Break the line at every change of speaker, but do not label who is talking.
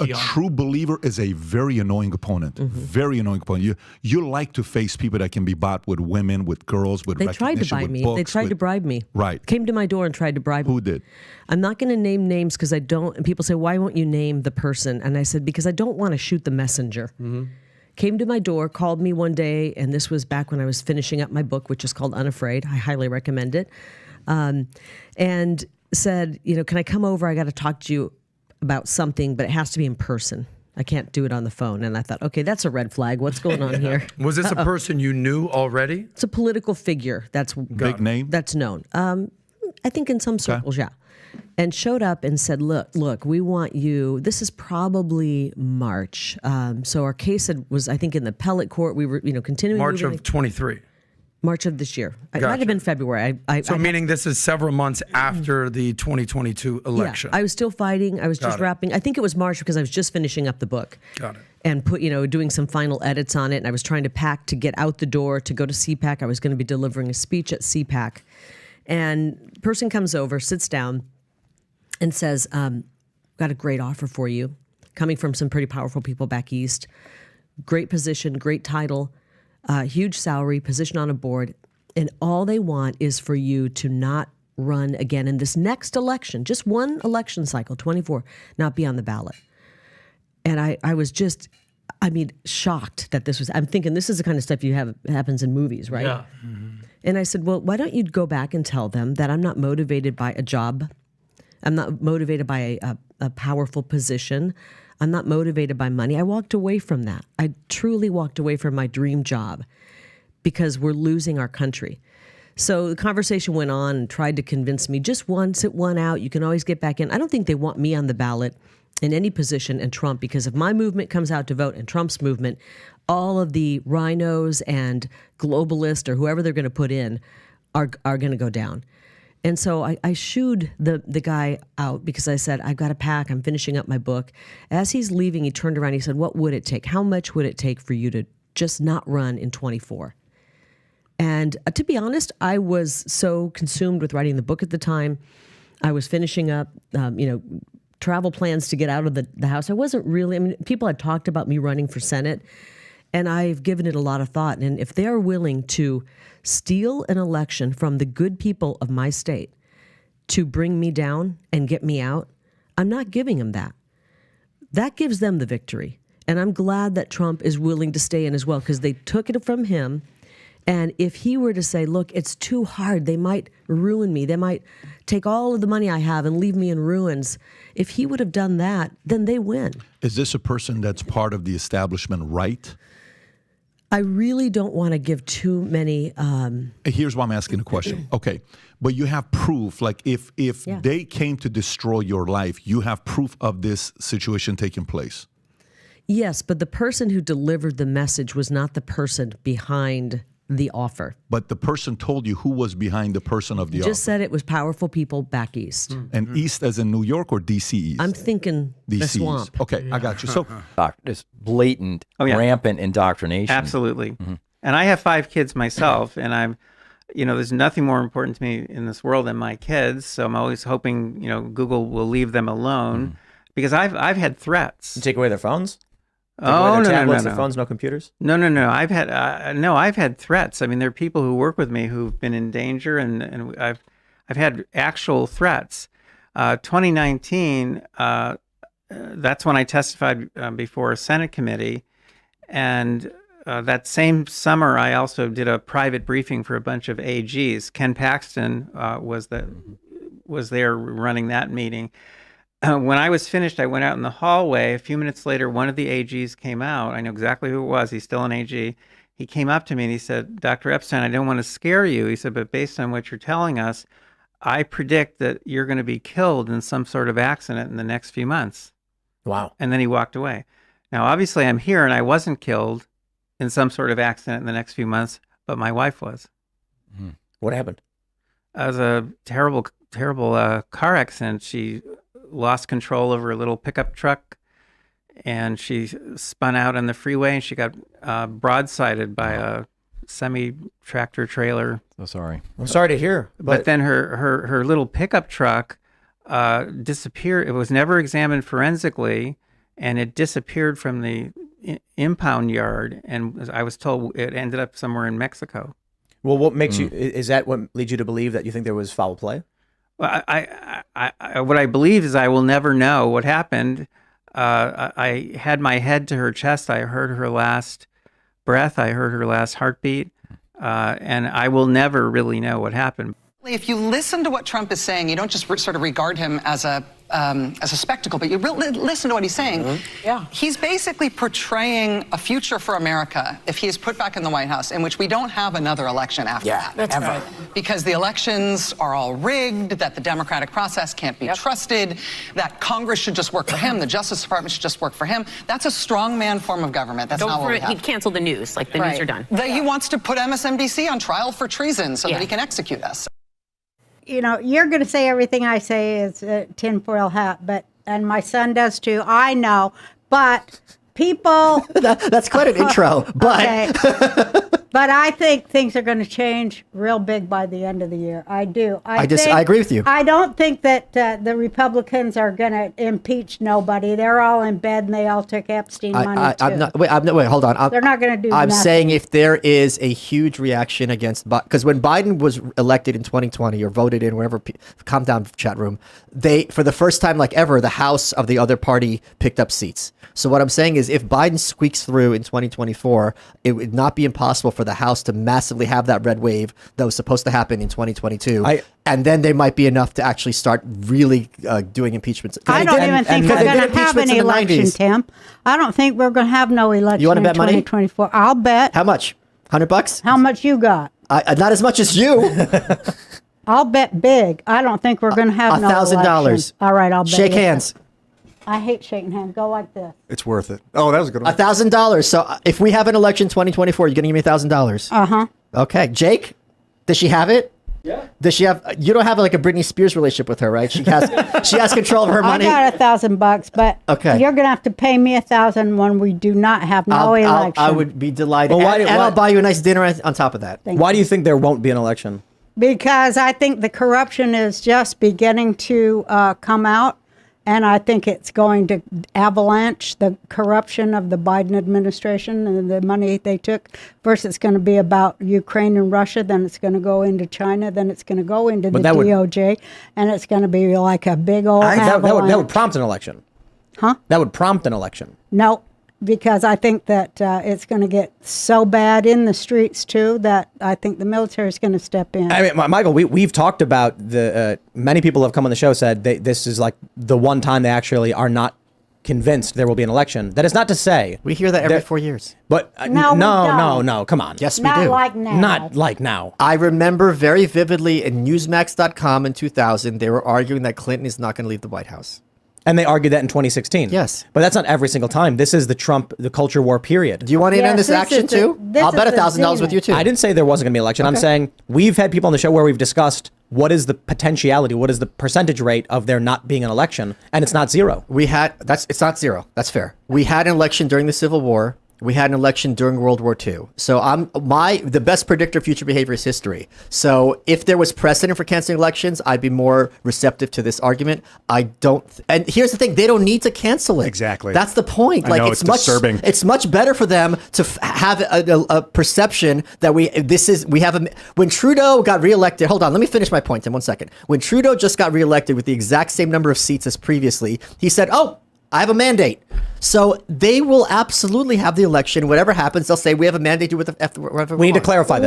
A true believer is a very annoying opponent. Very annoying opponent. You like to face people that can be bought with women, with girls, with recognition,
tried to buy
with
me.
books.
They tried to bribe me.
Right.
Came to my door and tried to bribe me.
Who did?
I'm not going to name names because I don't. And people say, why won't you name the person? And I said, because I don't want to shoot the messenger. Came to my door, called me one day, and this was back when I was finishing up my book, which is called Unafraid. I highly recommend it. And said, can I come over? I got to talk to you about something, but it has to be in person. I can't do it on the phone. And I thought, okay, that's a red flag. What's going on here?
Was this a person you knew already?
It's a political figure. That's
big name.
That's known. I think in some circles, yeah. And showed up and said, look, we want you. This is probably March. So our case was, I think, in the appellate court. We were, continuing.
March of 23.
March of this year. It
Gotcha.
might have been February.
Meaning this is several months after the 2022 election.
Yeah, I was still fighting. I was just wrapping. I think it was March because I was just finishing up the book.
Got it.
And doing some final edits on it. And I was trying to pack to get out the door to go to CPAC. I was going to be delivering a speech at CPAC. And the person comes over, sits down, and says, got a great offer for you. Coming from some pretty powerful people back east. Great position, great title. Huge salary, position on a board, and all they want is for you to not run again in this next election, just one election cycle, 24, not be on the ballot. And I was just, shocked that this was, I'm thinking this is the kind of stuff happens in movies, right?
Yeah.
And I said, well, why don't you go back and tell them that I'm not motivated by a job. I'm not motivated by a powerful position. I'm not motivated by money. I walked away from that. I truly walked away from my dream job because we're losing our country. So the conversation went on and tried to convince me, just one, sit one out. You can always get back in. I don't think they want me on the ballot in any position and Trump, because if my movement comes out to vote and Trump's movement, all of the rhinos and globalists or whoever they're going to put in are going to go down. And so I shooed the guy out because I said, I've got to pack. I'm finishing up my book. As he's leaving, he turned around. He said, what would it take? How much would it take for you to just not run in 24? And to be honest, I was so consumed with writing the book at the time. I was finishing up, travel plans to get out of the house. I wasn't really, people had talked about me running for Senate, and I've given it a lot of thought. And if they're willing to steal an election from the good people of my state to bring me down and get me out, I'm not giving them that. That gives them the victory. And I'm glad that Trump is willing to stay in as well, because they took it from him. And if he were to say, look, it's too hard, they might ruin me. They might take all of the money I have and leave me in ruins. If he would have done that, then they win.
Is this a person that's part of the establishment right?
I really don't want to give too many.
Here's why I'm asking the question. Okay, but you have proof. Like if they came to destroy your life, you have proof of this situation taking place.
Yes, but the person who delivered the message was not the person behind the offer.
But the person told you who was behind the person of the offer.
Just said it was powerful people back east.
And east as in New York or D.C. East?
I'm thinking
DC
the
East.
swamp.
Okay, I got you. So
This blatant, rampant indoctrination.
Absolutely. And I have 5 kids myself, and I'm, there's nothing more important to me in this world than my kids. So I'm always hoping, Google will leave them alone, because I've had threats.
You take away their phones?
Oh,
tablets,
no.
Their phones, no computers?
No. I've had threats. I mean, there are people who work with me who've been in danger, and I've had actual threats. 2019, that's when I testified before a Senate committee, and that same summer, I also did a private briefing for a bunch of AGs. Ken Paxton was there running that meeting. When I was finished, I went out in the hallway. A few minutes later, one of the AGs came out. I know exactly who it was. He's still an AG. He came up to me and he said, Dr. Epstein, I don't want to scare you. He said, but based on what you're telling us, I predict that you're going to be killed in some sort of accident in the next few months.
Wow.
And then he walked away. Now, obviously, I'm here and I wasn't killed in some sort of accident in the next few months, but my wife was.
What happened?
It was a terrible car accident. She lost control over a little pickup truck, and she spun out on the freeway, and she got broadsided by a semi-tractor trailer.
So sorry. I'm sorry to hear.
But then her little pickup truck disappeared. It was never examined forensically, and it disappeared from the impound yard, and I was told it ended up somewhere in Mexico.
Well, what makes you, is that what leads you to believe that you think there was foul play?
Well, what I believe is I will never know what happened. I had my head to her chest. I heard her last breath. I heard her last heartbeat. And I will never really know what happened.
If you listen to what Trump is saying, you don't just sort of regard him as a spectacle, but you really listen to what he's saying. Yeah. He's basically portraying a future for America if he is put back in the White House in which we don't have another election after that.
That's right.
Because the elections are all rigged, that the democratic process can't be trusted, that Congress should just work for him, the Justice Department should just work for him. That's a strongman form of government. That's not what we have.
He'd cancel the news, like the news are done.
He wants to put MSNBC on trial for treason so that he can execute us.
You know, you're going to say everything I say is a tinfoil hat, and my son does too. I know, but people.
That's quite an intro, but.
Okay. But I think things are going to change real big by the end of the year. I do. I
agree with you.
I don't think that the Republicans are going to impeach nobody. They're all in bed and they all took Epstein money too.
Wait, hold on.
They're not going to do
I'm
nothing.
saying if there is a huge reaction against, because when Biden was elected in 2020 or voted in, wherever, calm down, chat room, for the first time like ever, the House of the other party picked up seats. So what I'm saying is if Biden squeaks through in 2024, it would not be impossible for the House to massively have that red wave that was supposed to happen in 2022. And then there might be enough to actually start really doing impeachments.
I don't even think we're going to have an election, Tim. I don't think we're going to have no election in 2024. Money? I'll bet.
How much? $100?
How much you got?
Not as much as you.
I'll bet big. I don't think we're going to have no election.
$1,000.
All right, I'll bet.
Shake hands.
I hate shaking hands. Go like this.
It's worth it. Oh, that was a good one.
$1,000. So if we have an election 2024, you're going to give me $1,000.
Uh-huh.
Okay. Jake, does she have it? Yeah. Does she have? You don't have like a Britney Spears relationship with her, right? She has control of her money.
I got $1,000, but you're gonna have to pay me $1,000 when we do not have no election.
I would be delighted. Well, and I'll buy you a nice dinner on top of that. Why do you think there won't be an election?
Because I think the corruption is just beginning to come out. And I think it's going to avalanche the corruption of the Biden administration and the money they took. First, it's going to be about Ukraine and Russia. Then it's going to go into China. Then it's going to go into the DOJ. And it's going to be like a big old avalanche.
That would prompt an election.
Huh?
That would prompt an election.
No, because I think that it's going to get so bad in the streets, too, that I think the military is going to step in.
I mean, Michael, we've talked about many people have come on the show said this is like the one time they actually are not convinced there will be an election. That is not to say.
We hear that every 4 years.
But no, come on.
Yes, we
Not
do.
like now.
Not like now.
I remember very vividly in Newsmax.com in 2000, they were arguing that Clinton is not going to leave the White House.
And they argued that in 2016.
Yes.
But that's not every single time. This is the culture war period.
Do you want to end this action too? I'll bet $1,000 with you too.
I didn't say there wasn't going to be an election. I'm saying we've had people on the show where we've discussed what is the potentiality, what is the percentage rate of there not being an election, and it's not zero.
It's not zero. That's fair. We had an election during the Civil War. We had an election during World War II. So the best predictor of future behavior is history. So if there was precedent for canceling elections, I'd be more receptive to this argument. I don't. And here's the thing: they don't need to cancel it.
Exactly.
That's the point.
I know, it's disturbing.
It's much better for them to have a perception that when Trudeau got reelected. Hold on, let me finish my point in 1 second. When Trudeau just got reelected with the exact same number of seats as previously, he said, "Oh, I have a mandate." So they will absolutely have the election. Whatever happens, they'll say we have a mandate to do whatever we
need to clarify that.